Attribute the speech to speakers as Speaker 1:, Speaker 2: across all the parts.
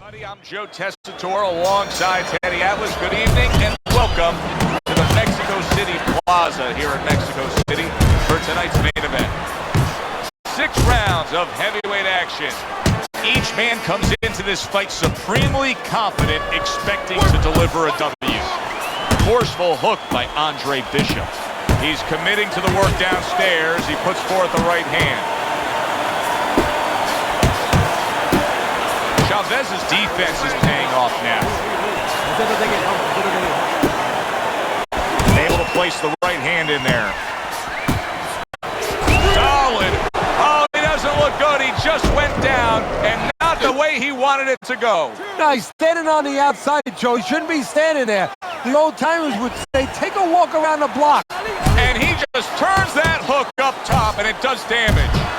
Speaker 1: everybody. I'm Joe Tessitore alongside Teddy Atlas. Good evening and welcome to the Mexico City Plaza here in Mexico City for tonight's main event. 6 rounds of heavyweight action. Each man comes into this fight supremely confident, expecting to deliver a W. Forceful hook by Andre Bishop. He's committing to the work downstairs. He puts forth the right hand. Chavez's defense is paying off now. Able to place the right hand in there. Solid. Oh, he doesn't look good. He just went down, and not the way he wanted it to go.
Speaker 2: No, he's standing on the outside, Joe. He shouldn't be standing there. The old timers would say, take a walk around the block.
Speaker 1: And he just turns that hook up top, and it does damage.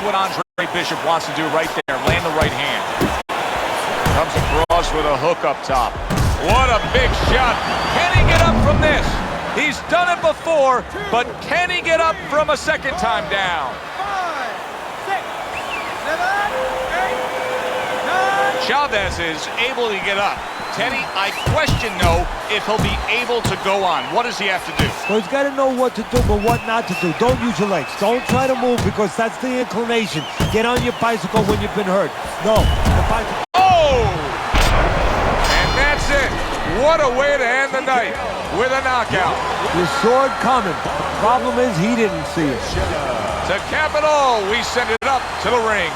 Speaker 1: What Andre Bishop wants to do right there, land the right hand. Comes across with a hook up top. What a big shot. Can he get up from this? He's done it before, but can he get up from a second time down?
Speaker 3: 5, 6, 7, 8, 9.
Speaker 1: Chavez is able to get up. Teddy, I question, though, if he'll be able to go on. What does he have to do?
Speaker 2: Well, he's got to know what to do, but what not to do. Don't use your legs. Don't try to move because that's the inclination. Get on your bicycle when you've been hurt. No, the bicycle.
Speaker 1: Oh! And that's it. What a way to end the night with a knockout.
Speaker 2: You saw it coming. The problem is he didn't see it.
Speaker 1: To cap it all, we send it up to the ring.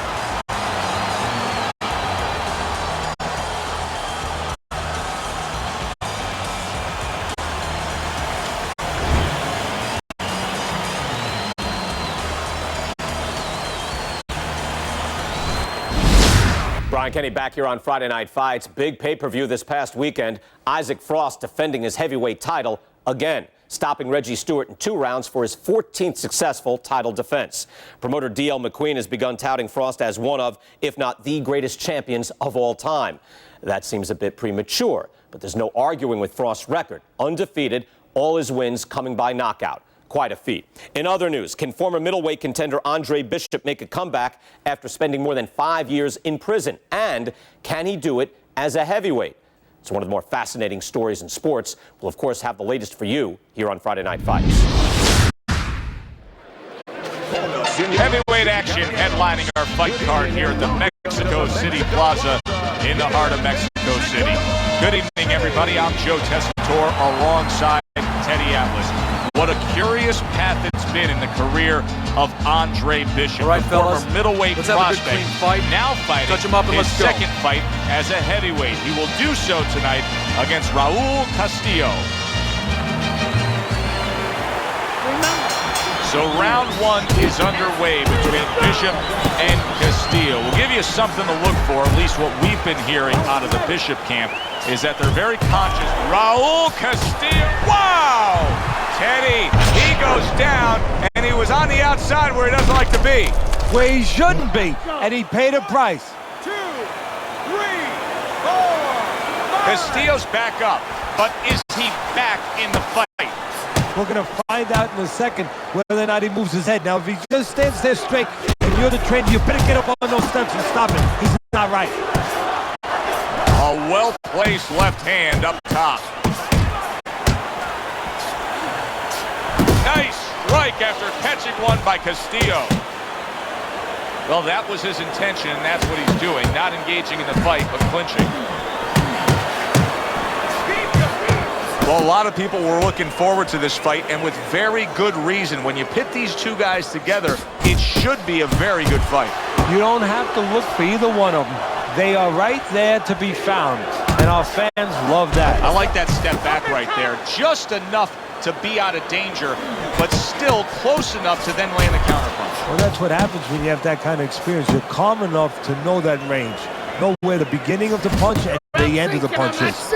Speaker 4: Brian Kenny back here on Friday Night Fights. Big pay-per-view this past weekend. Isaac Frost defending his heavyweight title again, stopping Reggie Stewart in 2 rounds for his 14th successful title defense. Promoter D.L. McQueen has begun touting Frost as one of, if not the greatest champions of all time. That seems a bit premature, but there's no arguing with Frost's record. Undefeated, all his wins coming by knockout. Quite a feat. In other news, can former middleweight contender Andre Bishop make a comeback after spending more than 5 years in prison? And can he do it as a heavyweight? It's one of the more fascinating stories in sports. We'll, of course, have the latest for you here on Friday Night Fights.
Speaker 1: Heavyweight action headlining our fight card here at the Mexico City Plaza in the heart of Mexico City. Good evening, everybody. I'm Joe Tessitore alongside Teddy Atlas. What a curious path it's been in the career of Andre Bishop,
Speaker 5: all right,
Speaker 1: the former
Speaker 5: fellas,
Speaker 1: middleweight
Speaker 5: let's have a good,
Speaker 1: prospect,
Speaker 5: clean fight.
Speaker 1: now fighting
Speaker 5: Touch him up and
Speaker 1: his
Speaker 5: let's go.
Speaker 1: second fight as a heavyweight. He will do so tonight against Raul Castillo. So round 1 is underway between Bishop and Castillo. We'll give you something to look for, at least what we've been hearing out of the Bishop camp, is that they're very conscious. Raul Castillo, wow! Teddy, he goes down, and he was on the outside where he doesn't like to be.
Speaker 2: Where he shouldn't be, and he paid a price.
Speaker 3: 2, 3, 4, 5.
Speaker 1: Castillo's back up, but is he back in the fight?
Speaker 2: We're going to find out in a second whether or not he moves his head. Now, if he just stands there straight and you're the trainer, you better get up on those steps and stop it. He's not right.
Speaker 1: A well-placed left hand up top. Nice strike after catching one by Castillo. Well, that was his intention, and that's what he's doing. Not engaging in the fight, but clinching. Well, a lot of people were looking forward to this fight, and with very good reason. When you pit these two guys together, it should be a very good fight.
Speaker 2: You don't have to look for either one of them. They are right there to be found, and our fans love that.
Speaker 1: I like that step back right there. Just enough to be out of danger, but still close enough to then land the counterpunch.
Speaker 2: Well, that's what happens when you have that kind of experience. You're calm enough to know that range. Know where the beginning of the punch and the end of the punch is.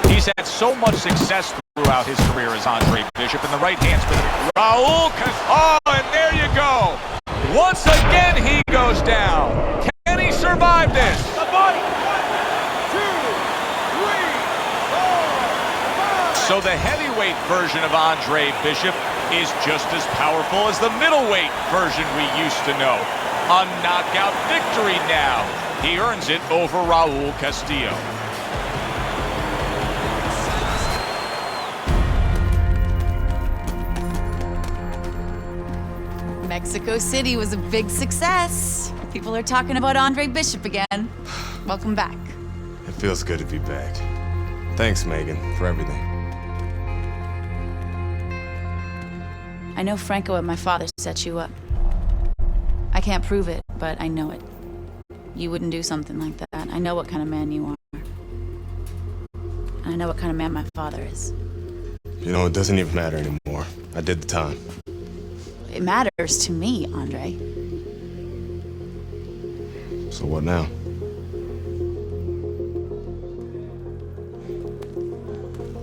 Speaker 1: He's had so much success throughout his career as Andre Bishop, and the right hand's been Raul. Oh, and there you go. Once again, he goes down. Can he survive this?
Speaker 3: The body. 1, 2, 3, 4.
Speaker 1: So the heavyweight version of Andre Bishop is just as powerful as the middleweight version we used to know. A knockout victory now. He earns it over Raul Castillo.
Speaker 5: Mexico City was a big success. People are talking about Andre Bishop again. Welcome back.
Speaker 6: It feels good to be back. Thanks, Megan, for everything.
Speaker 5: I know Franco and my father set you up. I can't prove it, but I know it. You wouldn't do something like that. I know what kind of man you are. And I know what kind of man my father is.
Speaker 6: You know, it doesn't even matter anymore. I did the time.
Speaker 5: It matters to me, Andre.
Speaker 6: So what now?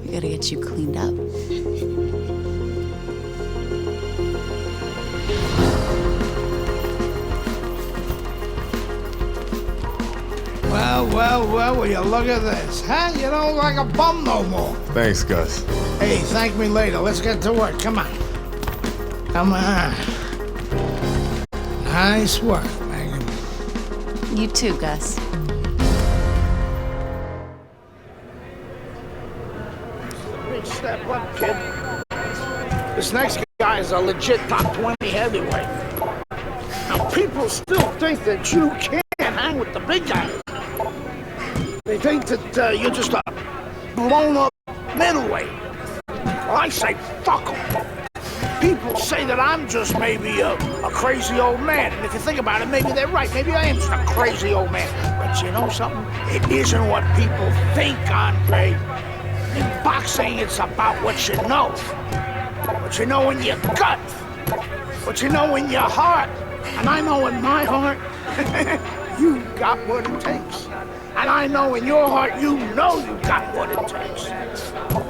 Speaker 5: We gotta get you cleaned up.
Speaker 7: Well, will you look at this, huh? You don't look like a bum no more.
Speaker 6: Thanks, Gus.
Speaker 7: Hey, thank me later. Let's get to work. Come on. Come on. Nice work, Megan.
Speaker 5: You too, Gus.
Speaker 7: Big step up, kid. This next guy is a legit top 20 heavyweight. Now, people still think that you can't hang with the big guys. They think that you're just a blown-up middleweight. Well, I say fuck them. People say that I'm just maybe a crazy old man. And if you think about it, maybe they're right. Maybe I am just a crazy old man. But you know something? It isn't what people think, Andre. In boxing, it's about what you know. What you know in your gut. What you know in your heart. And I know in my heart, you got what it takes. And I know in your heart, you know you got what it takes.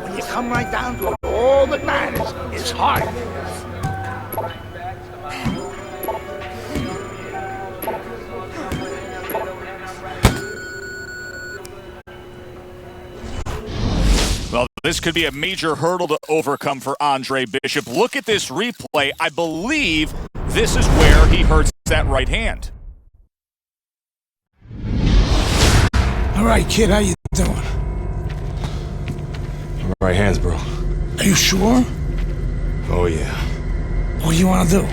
Speaker 7: When you come right down to it, all that matters is heart.
Speaker 1: Well, this could be a major hurdle to overcome for Andre Bishop. Look at this replay. I believe this is where he hurts that right hand.
Speaker 7: All right, kid, how you doing?
Speaker 6: Right hands, bro.
Speaker 7: Are you sure?
Speaker 6: Oh, yeah.
Speaker 7: What do you want to do?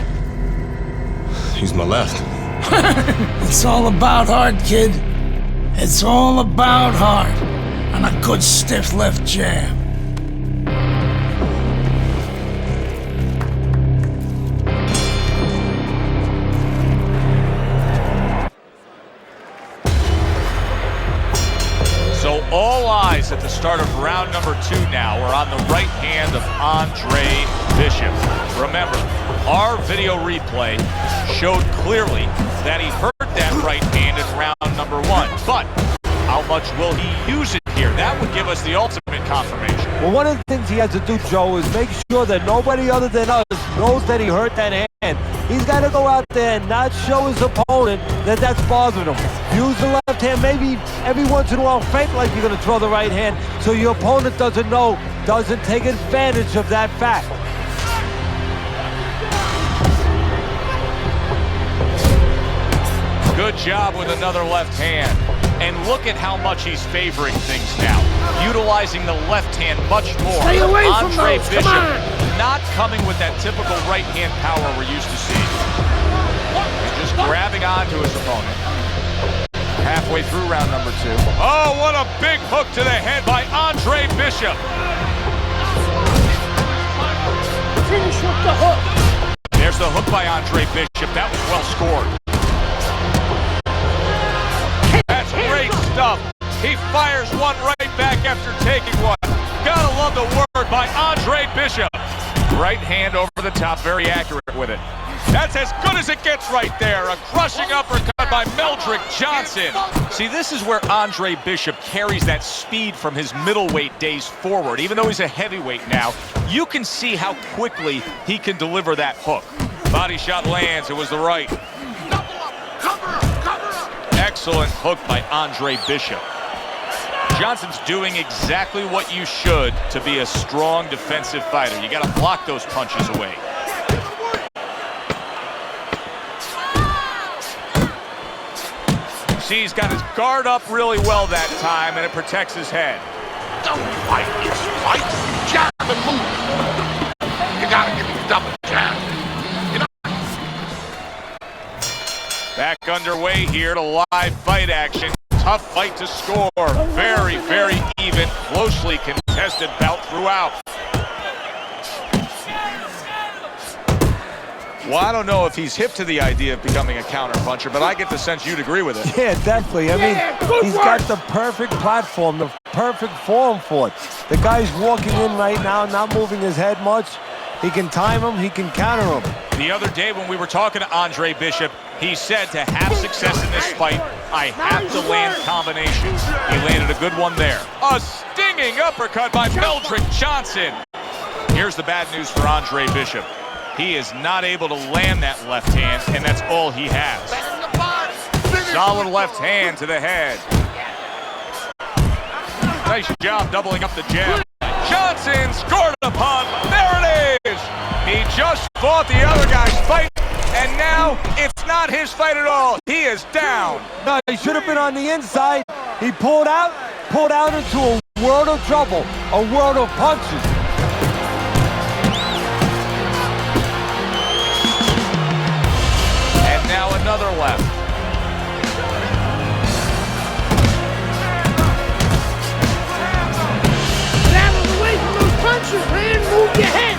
Speaker 6: Use my left.
Speaker 7: It's all about heart, kid. It's all about heart. And a good stiff left jab.
Speaker 1: So all eyes at the start of round number 2 now are on the right hand of Andre Bishop. Remember, our video replay showed clearly that he hurt that right hand in round number 1. But how much will he use it here? That would give us the ultimate confirmation.
Speaker 2: Well, one of the things he has to do, Joe, is make sure that nobody other than us knows that he hurt that hand. He's got to go out there and not show his opponent that that's bothering him. Use the left hand, maybe every once in a while fake like you're going to throw the right hand so your opponent doesn't know, doesn't take advantage of that fact.
Speaker 1: Good job with another left hand. And look at how much he's favoring things now. Utilizing the left hand much more.
Speaker 7: Stay away from
Speaker 1: Andre
Speaker 7: those,
Speaker 1: Bishop
Speaker 7: come on.
Speaker 1: not coming with that typical right hand power we're used to seeing. He's just grabbing onto his opponent. Halfway through round number 2. Oh, what a big hook to the head by Andre Bishop.
Speaker 7: Finish with the hook.
Speaker 1: There's the hook by Andre Bishop. That was well scored. That's great stuff. He fires one right back after taking one. Gotta love the work by Andre Bishop. Right hand over the top, very accurate with it. That's as good as it gets right there. A crushing uppercut by Meldrick Johnson. See, this is where Andre Bishop carries that speed from his middleweight days forward. Even though he's a heavyweight now, you can see how quickly he can deliver that hook. Body shot lands, it was the right. Excellent hook by Andre Bishop. Johnson's doing exactly what you should to be a strong defensive fighter. You got to block those punches away. See, he's got his guard up really well that time, and it protects his head.
Speaker 7: Don't fight, it's fight. Jab and move. You gotta give me double jab.
Speaker 1: Back underway here to live fight action. Tough fight to score. Very, very even, closely contested bout throughout. Well, I don't know if he's hip to the idea of becoming a counter-puncher, but I get the sense you'd agree with it.
Speaker 2: Yeah, definitely. I mean, he's got the perfect platform, the perfect form for it. The guy's walking in right now, not moving his head much. He can time him, he can counter him.
Speaker 1: The other day when we were talking to Andre Bishop, he said to have success in this fight, I have to land combinations. He landed a good one there. A stinging uppercut by Meldrick Johnson. Here's the bad news for Andre Bishop. He is not able to land that left hand, and that's all he has. Solid left hand to the head. Nice job doubling up the jab. Johnson scored upon. There it is. He just fought the other guy's fight, and now it's not his fight at all. He is down.
Speaker 2: No, he should have been on the inside. He pulled out into a world of trouble, a world of punches.
Speaker 1: And now another left.
Speaker 7: Get out of the way from those punches, man. Move your head.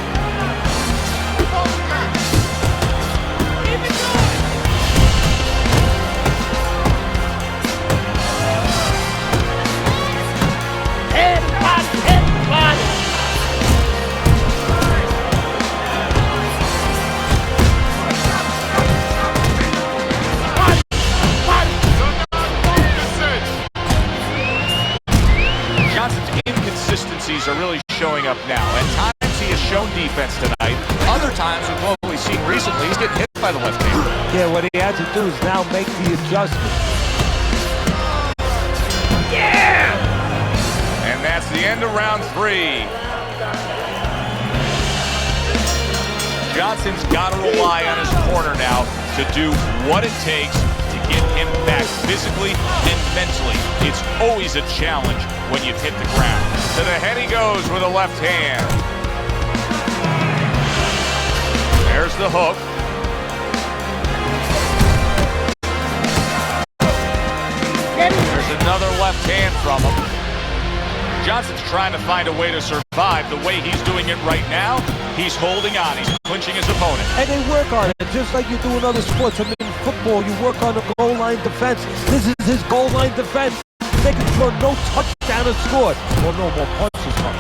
Speaker 7: Head, body, head, body.
Speaker 1: Johnson's inconsistencies are really showing up now. At times he has shown defense tonight. Other times, with what we've seen recently, he's getting hit by the left hand.
Speaker 2: Yeah, what he had to do is now make the adjustment.
Speaker 7: Yeah!
Speaker 1: And that's the end of round 3. Johnson's got to rely on his corner now to do what it takes to get him back physically and mentally. It's always a challenge when you've hit the ground. To the head he goes with a left hand. There's the hook. There's another left hand from him. Johnson's trying to find a way to survive. The way he's doing it right now, he's holding on. He's clinching his opponent.
Speaker 2: And they work on it, just like you do in other sports. I mean, in football, you work on the goal line defense. This is his goal line defense, making sure no touchdown is scored or no more punches come.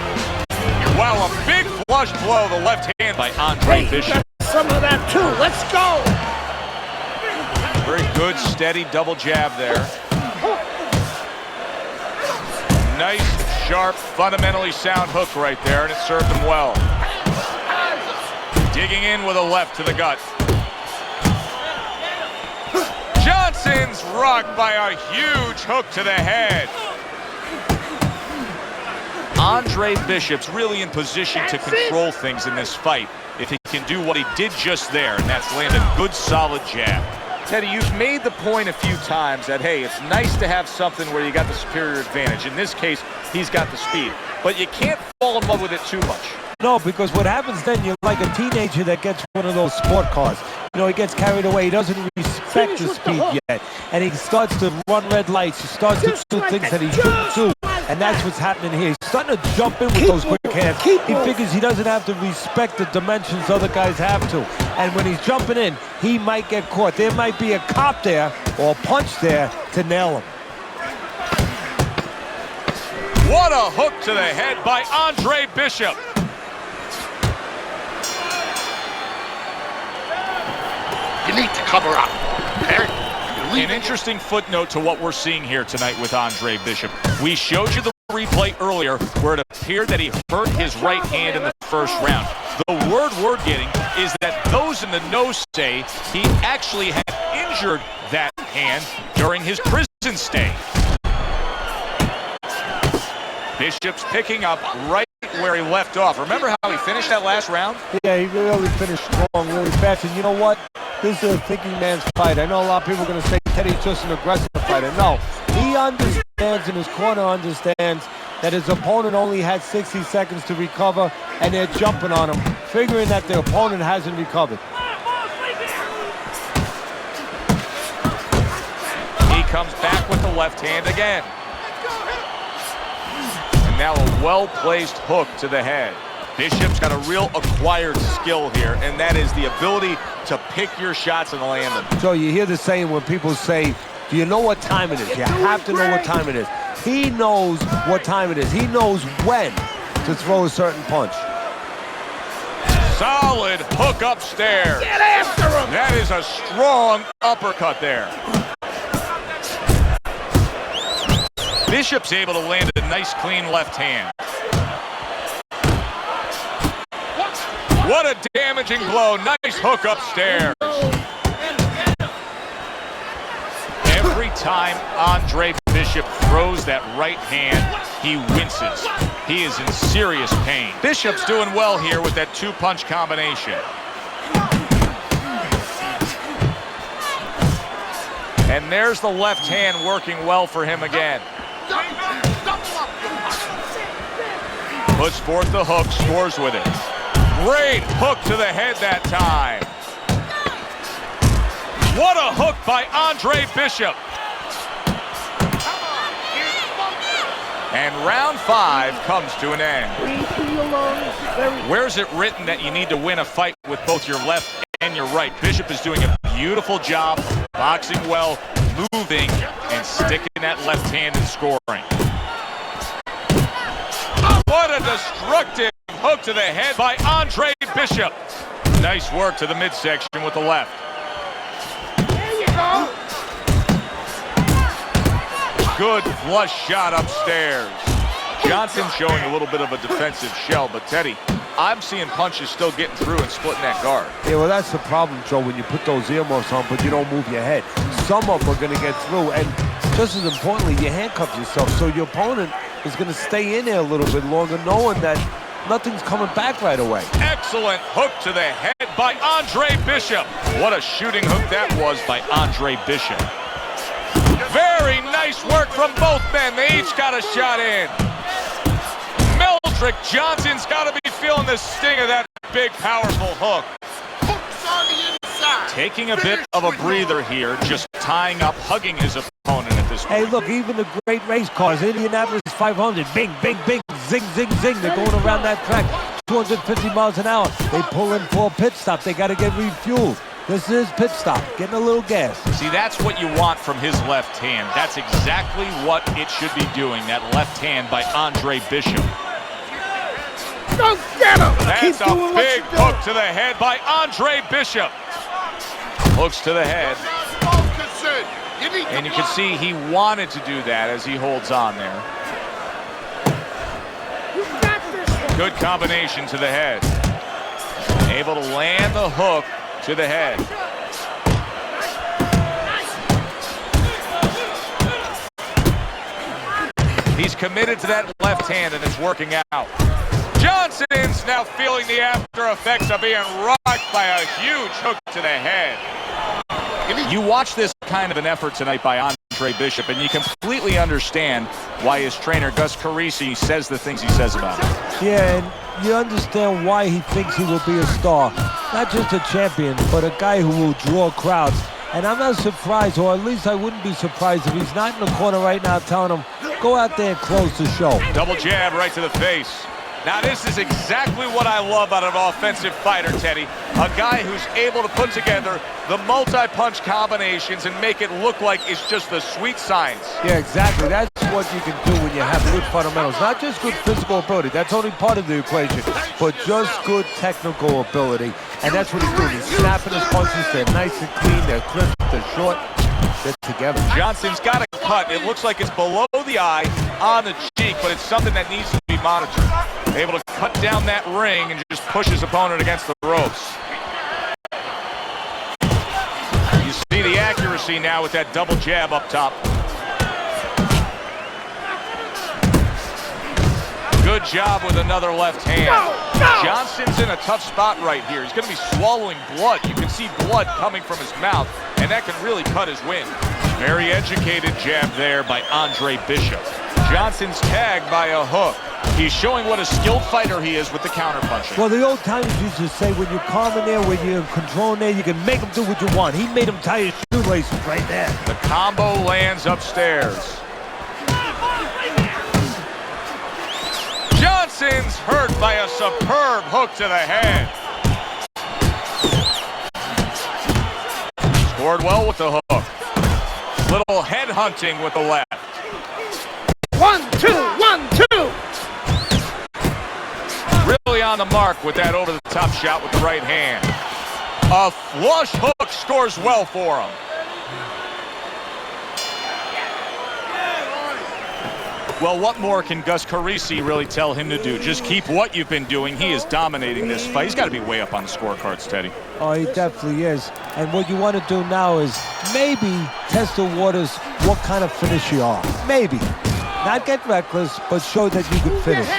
Speaker 1: Wow, a big flush blow, the left hand by Andre Bishop.
Speaker 7: Some of that too. Let's go.
Speaker 1: Very good, steady double jab there. Nice, sharp, fundamentally sound hook right there, and it served him well. Digging in with a left to the gut. Johnson's rocked by a huge hook to the head. Andre Bishop's really in position to control things in this fight if he can do what he did just there, and that's land a good, solid jab. Teddy, you've made the point a few times that, hey, it's nice to have something where you got the superior advantage. In this case, he's got the speed. But you can't fall in love with it too much.
Speaker 2: No, because what happens then, you're like a teenager that gets one of those sport cars. You know, he gets carried away. He doesn't respect the speed yet. And he starts to run red lights. He starts to do things that he shouldn't do. And that's what's happening here. He's starting to jump in with those quick hands. He figures he doesn't have to respect the dimensions other guys have to. And when he's jumping in, he might get caught. There might be a cop there or a punch there to nail him.
Speaker 1: What a hook to the head by Andre Bishop.
Speaker 7: You need to cover up. Okay?
Speaker 1: An interesting footnote to what we're seeing here tonight with Andre Bishop. We showed you the replay earlier where it appeared that he hurt his right hand in the first round. The word we're getting is that those in the know say he actually had injured that hand during his prison stay. Bishop's picking up right where he left off. Remember how he finished that last round?
Speaker 2: Yeah, he really finished strong, really fast. And you know what? This is a thinking man's fight. I know a lot of people are going to say Teddy's just an aggressive fighter. No, he understands, and his corner understands that his opponent only had 60 seconds to recover, and they're jumping on him, figuring that the opponent hasn't recovered.
Speaker 1: He comes back with the left hand again. And now a well-placed hook to the head. Bishop's got a real acquired skill here, and that is the ability to pick your shots and land them.
Speaker 2: So you hear the saying when people say, do you know what time it is? You have to know what time it is. He knows what time it is. He knows when to throw a certain punch.
Speaker 1: Solid hook upstairs.
Speaker 7: Get after him!
Speaker 1: That is a strong uppercut there. Bishop's able to land a nice clean left hand. What a damaging blow. Nice hook upstairs. Every time Andre Bishop throws that right hand, he winces. He is in serious pain. Bishop's doing well here with that two-punch combination. And there's the left hand working well for him again. Puts forth the hook, scores with it. Great hook to the head that time. What a hook by Andre Bishop. And round 5 comes to an end. Where's it written that you need to win a fight with both your left and your right? Bishop is doing a beautiful job, boxing well, moving, and sticking that left hand and scoring. What a destructive hook to the head by Andre Bishop. Nice work to the midsection with the left.
Speaker 7: There you go!
Speaker 1: Good flush shot upstairs. Johnson showing a little bit of a defensive shell, but Teddy, I'm seeing punches still getting through and splitting that guard.
Speaker 2: Yeah, well, that's the problem, Joe, when you put those earmuffs on, but you don't move your head. Some of them are going to get through, and just as importantly, you handcuff yourself, so your opponent is going to stay in there a little bit longer, knowing that nothing's coming back right away.
Speaker 1: Excellent hook to the head by Andre Bishop. What a shooting hook that was by Andre Bishop. Very nice work from both men. They each got a shot in. Meldrick Johnson's got to be feeling the sting of that big, powerful hook.
Speaker 7: Hooks on the inside.
Speaker 1: Taking a bit of a breather here, just tying up, hugging his opponent at this point.
Speaker 2: Hey, look, even the great race cars, Indianapolis 500, bing, bing, bing, zing, zing, zing. They're going around that track 250 miles an hour. They pull in for a pit stop. They got to get refueled. This is pit stop, getting a little gas.
Speaker 1: See, that's what you want from his left hand. That's exactly what it should be doing, that left hand by Andre Bishop.
Speaker 7: Go get him!
Speaker 1: That's a big hook to the head by Andre Bishop. Hooks to the head. And you can see he wanted to do that as he holds on there.
Speaker 7: You got this.
Speaker 1: Good combination to the head. Able to land the hook to the head. He's committed to that left hand and it's working out. Johnson's now feeling the after effects of being rocked by a huge hook to the head. You watch this kind of an effort tonight by Andre Bishop and you completely understand why his trainer Gus Carisi says the things he says about him.
Speaker 2: Yeah, and you understand why he thinks he will be a star. Not just a champion, but a guy who will draw crowds. And I'm not surprised, or at least I wouldn't be surprised if he's not in the corner right now telling him, go out there and close the show.
Speaker 1: Double jab right to the face. Now this is exactly what I love out of an offensive fighter, Teddy. A guy who's able to put together the multi-punch combinations and make it look like it's just the sweet science.
Speaker 2: Yeah, exactly. That's what you can do when you have good fundamentals. Not just good physical ability. That's only part of the equation. But just good technical ability. And that's what he's doing. He's snapping his punches. They're nice and clean. They're crisp. They're short. They're together.
Speaker 1: Johnson's got a cut. It looks like it's below the eye on the cheek, but it's something that needs to be monitored. Able to cut down that ring and just push his opponent against the ropes. You see the accuracy now with that double jab up top. Good job with another left hand. Johnson's in a tough spot right here. He's going to be swallowing blood. You can see blood coming from his mouth, and that can really cut his wind. Very educated jab there by Andre Bishop. Johnson's tagged by a hook. He's showing what a skilled fighter he is with the counterpunching.
Speaker 2: Well, the old timers used to say when you're calm in there, when you're in control in there, you can make him do what you want. He made him tie his shoelaces right there.
Speaker 1: The combo lands upstairs. Johnson's hurt by a superb hook to the head. Scored well with the hook. Little head hunting with the left.
Speaker 7: 1, 2, 1, 2.
Speaker 1: Really on the mark with that over-the-top shot with the right hand. A flush hook scores well for him. Well, what more can Gus Carisi really tell him to do? Just keep what you've been doing. He is dominating this fight. He's got to be way up on the scorecards, Teddy.
Speaker 2: Oh, he definitely is. And what you want to do now is maybe test the waters what kind of finish you are. Maybe. Not get reckless, but show that you can finish.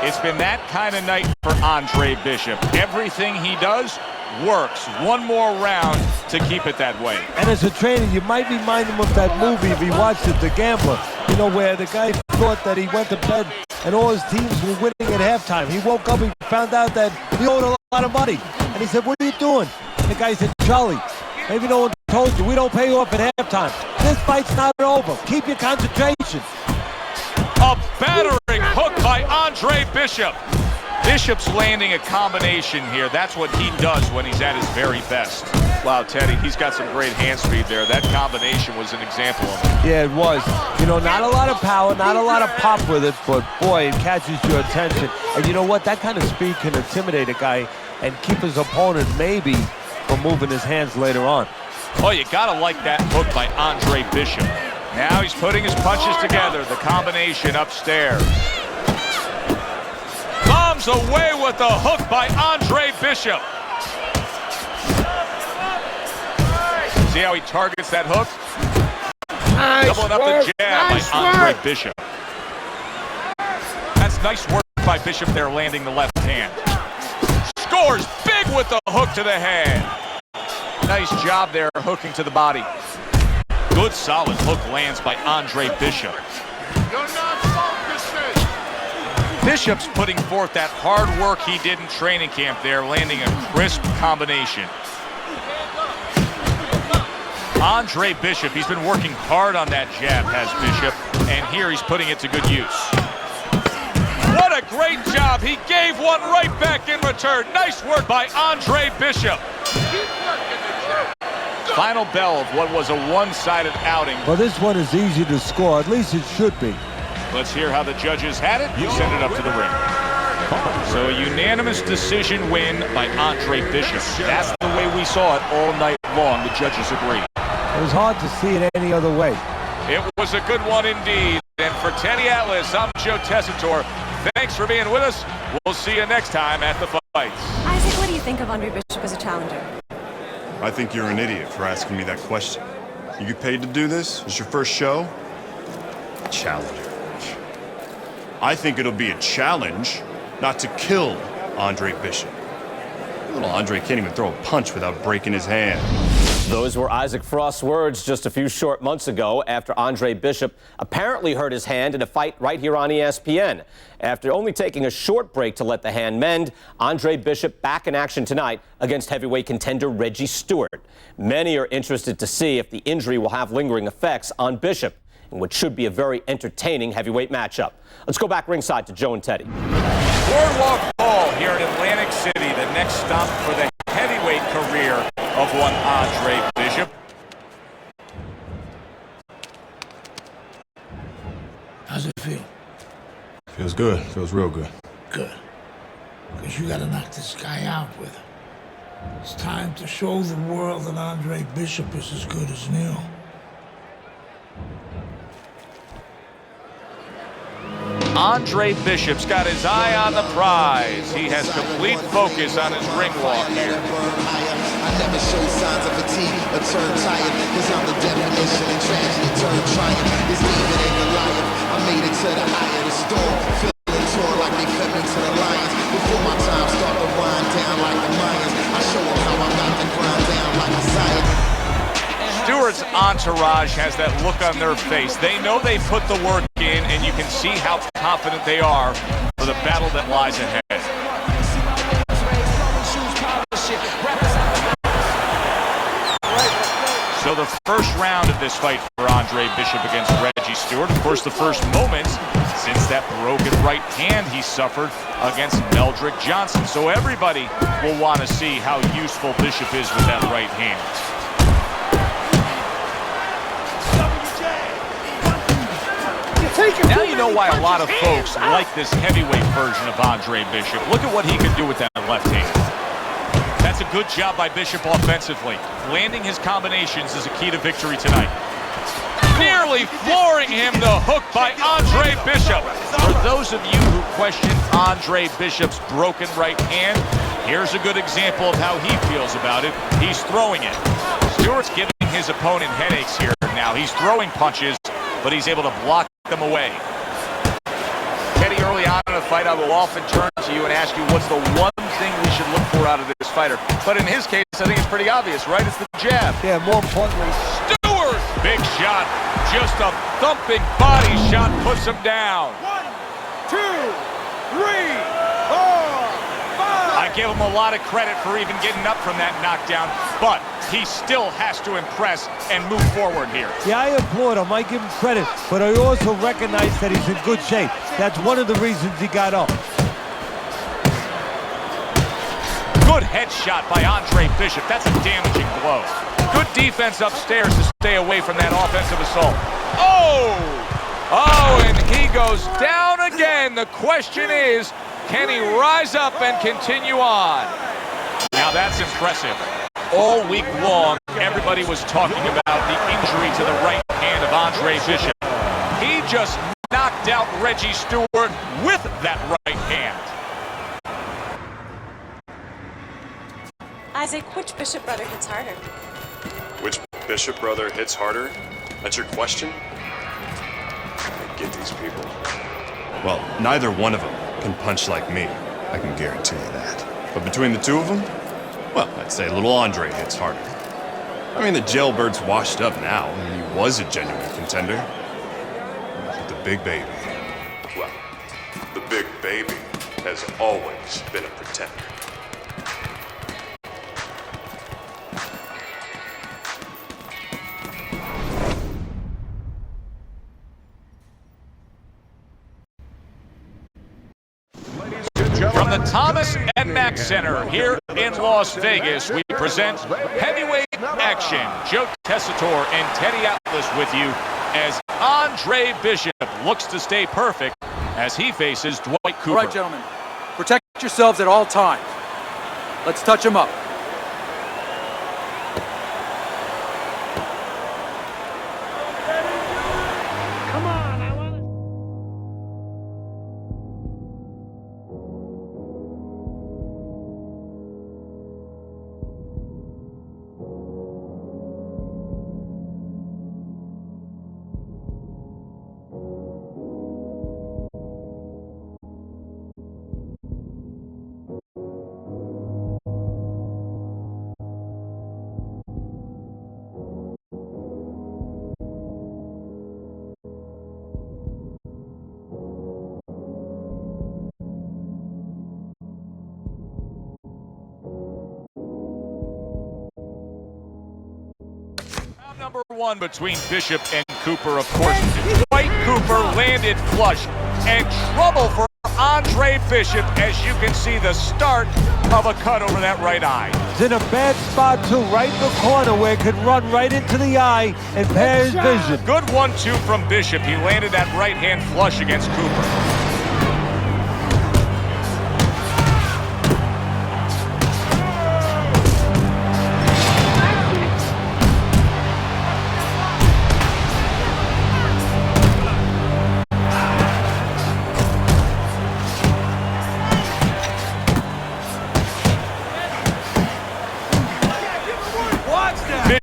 Speaker 1: It's been that kind of night for Andre Bishop. Everything he does works. One more round to keep it that way.
Speaker 2: And as a trainer, you might remind him of that movie if he watched it, The Gambler. You know, where the guy thought that he went to bed and all his teams were winning at halftime. He woke up and found out that he owed a lot of money. And he said, "What are you doing?" And the guy said, "Charlie, maybe no one told you. We don't pay you off at halftime. This fight's not over. Keep your concentration."
Speaker 1: A battering hook by Andre Bishop. Bishop's landing a combination here. That's what he does when he's at his very best. Wow, Teddy, he's got some great hand speed there. That combination was an example of it.
Speaker 2: Yeah, it was. You know, not a lot of power, not a lot of pop with it, but boy, it catches your attention. And you know what? That kind of speed can intimidate a guy and keep his opponent maybe from moving his hands later on.
Speaker 1: Oh, you gotta like that hook by Andre Bishop. Now he's putting his punches together. The combination upstairs. Bombs away with the hook by Andre Bishop. See how he targets that hook?
Speaker 7: Nice
Speaker 1: Doubling up
Speaker 7: work.
Speaker 1: the jab
Speaker 7: Nice
Speaker 1: by Andre
Speaker 7: work.
Speaker 1: Bishop. That's nice work by Bishop there, landing the left hand. Scores big with the hook to the head. Nice job there, hooking to the body. Good solid hook lands by Andre Bishop.
Speaker 7: You're not focusing.
Speaker 1: Bishop's putting forth that hard work he did in training camp there, landing a crisp combination. Andre Bishop, he's been working hard on that jab, has Bishop, and here he's putting it to good use. What a great job. He gave one right back in return. Nice work by Andre Bishop. Final bell of what was a one-sided outing.
Speaker 2: Well, this one is easy to score. At least it should be.
Speaker 1: Let's hear how the judges had it. You send it up to the ring. So a unanimous decision win by Andre Bishop. That's the way we saw it all night long. The judges agree.
Speaker 2: It was hard to see it any other way.
Speaker 1: It was a good one indeed. And for Teddy Atlas, I'm Joe Tessitore. Thanks for being with us. We'll see you next time at the fights.
Speaker 8: Isaac, what do you think of Andre Bishop as a challenger?
Speaker 6: I think you're an idiot for asking me that question. You get paid to do this? It's your first show? Challenger. I think it'll be a challenge not to kill Andre Bishop. Little Andre can't even throw a punch without breaking his hand.
Speaker 4: Those were Isaac Frost's words just a few short months ago after Andre Bishop apparently hurt his hand in a fight right here on ESPN. After only taking a short break to let the hand mend, Andre Bishop back in action tonight against heavyweight contender Reggie Stewart. Many are interested to see if the injury will have lingering effects on Bishop in what should be a very entertaining heavyweight matchup. Let's go back ringside to Joe and Teddy.
Speaker 1: Boardwalk Hall here in Atlantic City, the next stop for the heavyweight career of one Andre Bishop.
Speaker 7: How's it feel?
Speaker 6: Feels good. Feels real good.
Speaker 7: Good. Because you gotta knock this guy out with it. It's time to show the world that Andre Bishop is as good as new.
Speaker 1: Andre Bishop's got his eye on the prize. He has complete focus on his ring walk here.
Speaker 9: I never show signs of fatigue or turn tired, cause I'm the definition of tragedy, turn triumph. This demon ain't a liar. I'm made it to the eye of the storm. Feeling torn like they cut me to the lions. Before my time start to wind down like the Mayans, I show them how I got the grind down like a Zion.
Speaker 1: Stewart's entourage has that look on their face. They know they put the work in, and you can see how confident they are for the battle that lies ahead. So the first round of this fight for Andre Bishop against Reggie Stewart, of course, the first moments since that broken right hand he suffered against Meldrick Johnson. So everybody will want to see how useful Bishop is with that right hand. Now you know why a lot of folks like this heavyweight version of Andre Bishop. Look at what he can do with that left hand. That's a good job by Bishop offensively. Landing his combinations is a key to victory tonight. Nearly flooring him, the hook by Andre Bishop. For those of you who question Andre Bishop's broken right hand, here's a good example of how he feels about it. He's throwing it. Stewart's giving his opponent headaches here now. He's throwing punches, but he's able to block them away. Teddy, early on in a fight, I will often turn to you and ask you what's the one thing we should look for out of this fighter. But in his case, I think it's pretty obvious, right? It's the jab.
Speaker 2: Yeah, more importantly.
Speaker 1: Stewart! Big shot. Just a thumping body shot puts him down.
Speaker 3: 1, 2, 3, 4, 5.
Speaker 1: I give him a lot of credit for even getting up from that knockdown, but he still has to impress and move forward here.
Speaker 2: Yeah, I applaud him. I give him credit, but I also recognize that he's in good shape. That's one of the reasons he got up.
Speaker 1: Good headshot by Andre Bishop. That's a damaging blow. Good defense upstairs to stay away from that offensive assault. Oh! Oh, and he goes down again. The question is, can he rise up and continue on? Now that's impressive. All week long, everybody was talking about the injury to the right hand of Andre Bishop. He just knocked out Reggie Stewart with that right hand.
Speaker 8: Isaac, which Bishop brother hits harder?
Speaker 6: Which Bishop brother hits harder? That's your question? I get these people. Well, neither one of them can punch like me. I can guarantee you that. But between the two of them, well, I'd say little Andre hits harder. I mean, the jailbird's washed up now. I mean, he was a genuine contender. But the big baby, well, the big baby has always been a pretender.
Speaker 1: From the Thomas and Mack Center here in Las Vegas, we present heavyweight action. Joe Tessitore and Teddy Atlas with you as Andre Bishop looks to stay perfect as he faces Dwight Cooper.
Speaker 10: All right, gentlemen, protect yourselves at all times. Let's touch him up.
Speaker 1: Number one between Bishop and Cooper, of course. Dwight Cooper landed flush, and trouble for Andre Bishop, as you can see the start of a cut over that right eye.
Speaker 2: He's in a bad spot too, right in the corner where it could run right into the eye and impair his vision.
Speaker 1: Good 1-2 from Bishop. He landed that right hand flush against Cooper.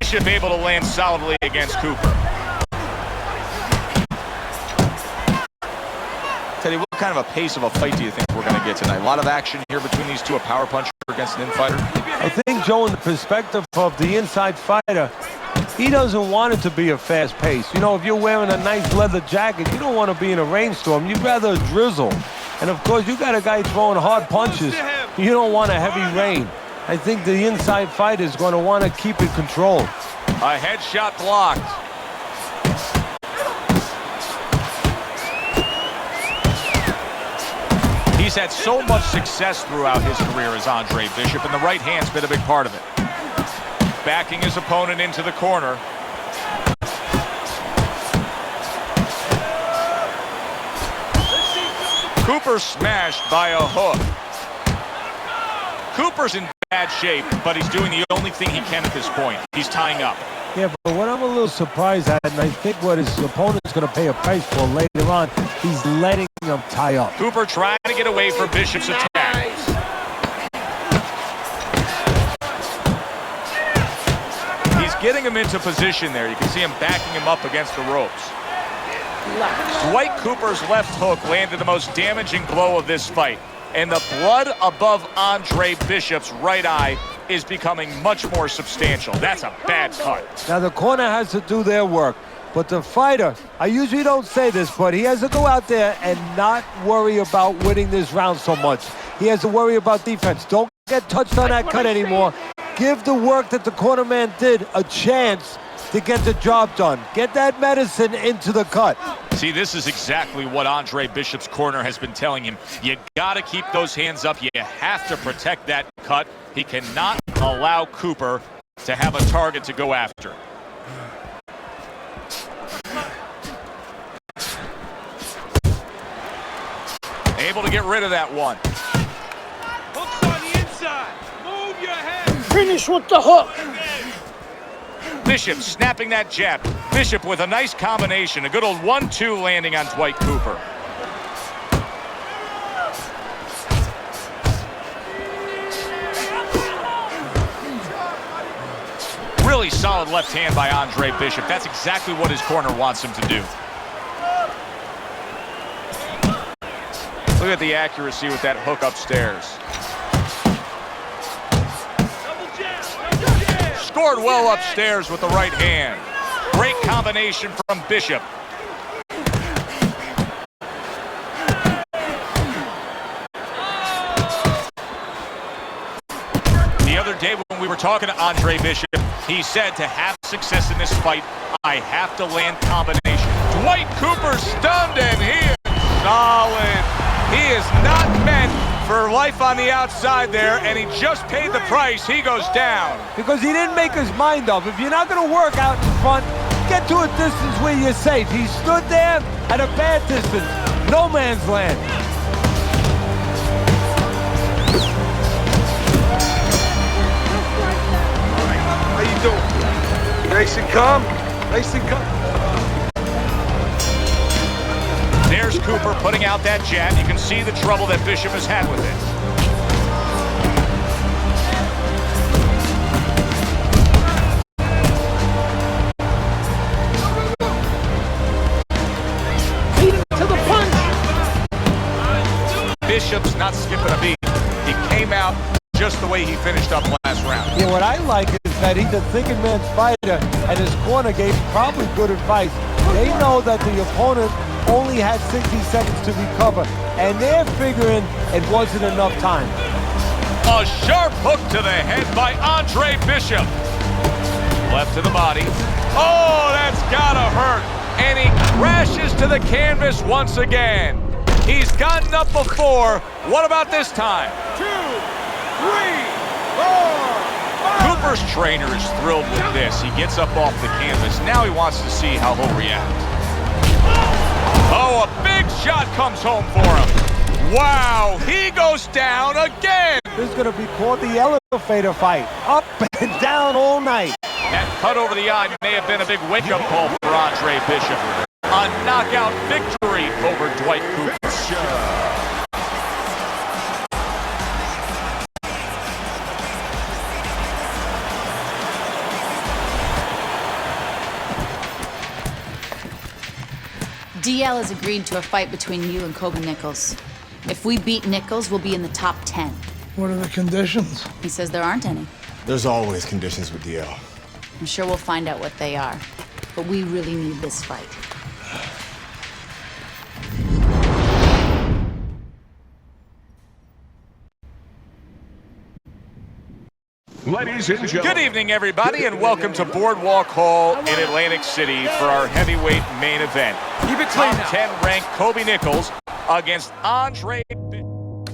Speaker 1: Bishop able to land solidly against Cooper. Teddy, what kind of a pace of a fight do you think we're going to get tonight? A lot of action here between these two, a power puncher against an infighter?
Speaker 2: I think, Joe, in the perspective of the inside fighter, he doesn't want it to be a fast pace. You know, if you're wearing a nice leather jacket, you don't want to be in a rainstorm. You'd rather a drizzle. And, of course, you got a guy throwing hard punches. You don't want a heavy rain. I think the inside fighter is going to want to keep it controlled.
Speaker 1: A headshot blocked. He's had so much success throughout his career as Andre Bishop, and the right hand's been a big part of it. Backing his opponent into the corner. Cooper smashed by a hook. Cooper's in bad shape, but he's doing the only thing he can at this point. He's tying up.
Speaker 2: Yeah, but what I'm a little surprised at, and I think what his opponent's going to pay a price for later on, he's letting him tie up.
Speaker 1: Cooper trying to get away from Bishop's attack. He's getting him into position there. You can see him backing him up against the ropes. Dwight Cooper's left hook landed the most damaging blow of this fight. And the blood above Andre Bishop's right eye is becoming much more substantial. That's a bad cut.
Speaker 2: Now, the corner has to do their work. But the fighter, I usually don't say this, but he has to go out there and not worry about winning this round so much. He has to worry about defense. Don't get touched on that cut anymore. Give the work that the corner man did a chance to get the job done. Get that medicine into the cut.
Speaker 1: See, this is exactly what Andre Bishop's corner has been telling him. You got to keep those hands up. You have to protect that cut. He cannot allow Cooper to have a target to go after. Able to get rid of that one.
Speaker 3: Hooks on the inside. Move your head.
Speaker 7: Finish with the hook.
Speaker 1: Bishop snapping that jab. Bishop with a nice combination. A good old 1-2 landing on Dwight Cooper. Really solid left hand by Andre Bishop. That's exactly what his corner wants him to do. Look at the accuracy with that hook upstairs. Scored well upstairs with the right hand. Great combination from Bishop. The other day when we were talking to Andre Bishop, he said to have success in this fight, I have to land combination. Dwight Cooper stunned, and he is solid. He is not meant for life on the outside there, and he just paid the price. He goes down.
Speaker 2: Because he didn't make his mind up. If you're not going to work out in front, get to a distance where you're safe. He stood there at a bad distance. No man's land.
Speaker 3: How you doing? Nice and calm. Nice and calm.
Speaker 1: There's Cooper putting out that jab. You can see the trouble that Bishop has had with it.
Speaker 7: Beat him to the punch.
Speaker 1: Bishop's not skipping a beat. He came out just the way he finished up last round.
Speaker 2: Yeah, what I like is that he's a thinking man's fighter, and his corner gave probably good advice. They know that the opponent only had 60 seconds to recover, and they're figuring it wasn't enough time.
Speaker 1: A sharp hook to the head by Andre Bishop. Left to the body. Oh, that's gotta hurt. And he crashes to the canvas once again. He's gotten up before. What about this time?
Speaker 3: 2, 3, 4, 5.
Speaker 1: Cooper's trainer is thrilled with this. He gets up off the canvas. Now he wants to see how he'll react. Oh, a big shot comes home for him. Wow, he goes down again.
Speaker 2: This is going to be called the elevator fight. Up and down all night.
Speaker 1: That cut over the eye may have been a big wake-up call for Andre Bishop. A knockout victory over Dwight Cooper.
Speaker 5: DL has agreed to a fight between you and Kobe Nichols. If we beat Nichols, we'll be in the top 10.
Speaker 7: What are the conditions?
Speaker 5: He says there aren't any.
Speaker 11: There's always conditions with DL.
Speaker 5: I'm sure we'll find out what they are. But we really need this fight.
Speaker 1: Ladies and gentlemen. Good evening, everybody, and welcome to Boardwalk Hall in Atlantic City for our heavyweight main event.
Speaker 10: Keep it clean
Speaker 1: Top 10 ranked Kobe Nichols against Andre Bishop,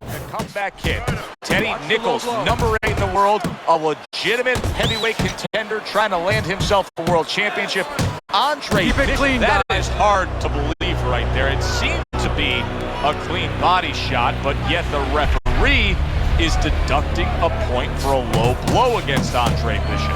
Speaker 1: the comeback kid. Teddy Nichols, number 8 in the world, a legitimate heavyweight contender trying to land himself a world championship. Andre Bishop, that is hard to believe right there. It seemed to be a clean body shot, but yet the referee is deducting a point for a low blow against Andre Bishop.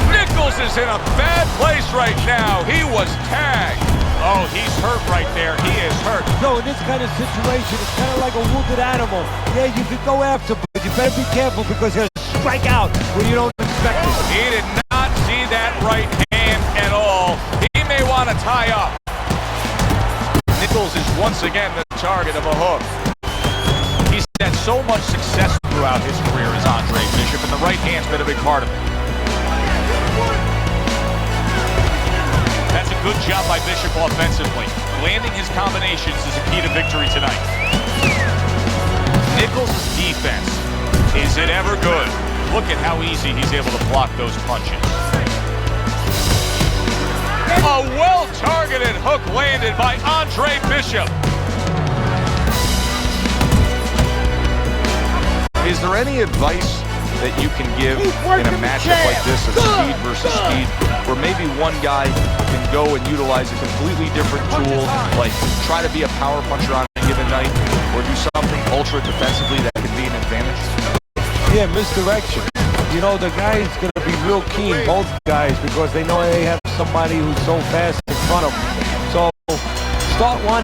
Speaker 1: Nichols is in a bad place right now. He was tagged. Oh, he's hurt right there. He is hurt.
Speaker 2: So in this kind of situation, it's kind of like a wounded animal. Yeah, you could go after, but you better be careful because he'll strike out when you don't expect it.
Speaker 1: He did not see that right hand at all. He may want to tie up. Nichols is once again the target of a hook. He's had so much success throughout his career as Andre Bishop, and the right hand's been a big part of it. That's a good job by Bishop offensively. Landing his combinations is a key to victory tonight. Nichols' defense, is it ever good? Look at how easy he's able to block those punches. A well-targeted hook landed by Andre Bishop. Is there any advice that you can give in a matchup like this of speed versus speed, where maybe one guy can go and utilize a completely different tool, like try to be a power puncher on a given night, or do something ultra defensively that can be an advantage?
Speaker 2: Yeah, misdirection. You know, the guy's going to be real keen, both guys, because they know they have somebody who's so fast in front of them. So start one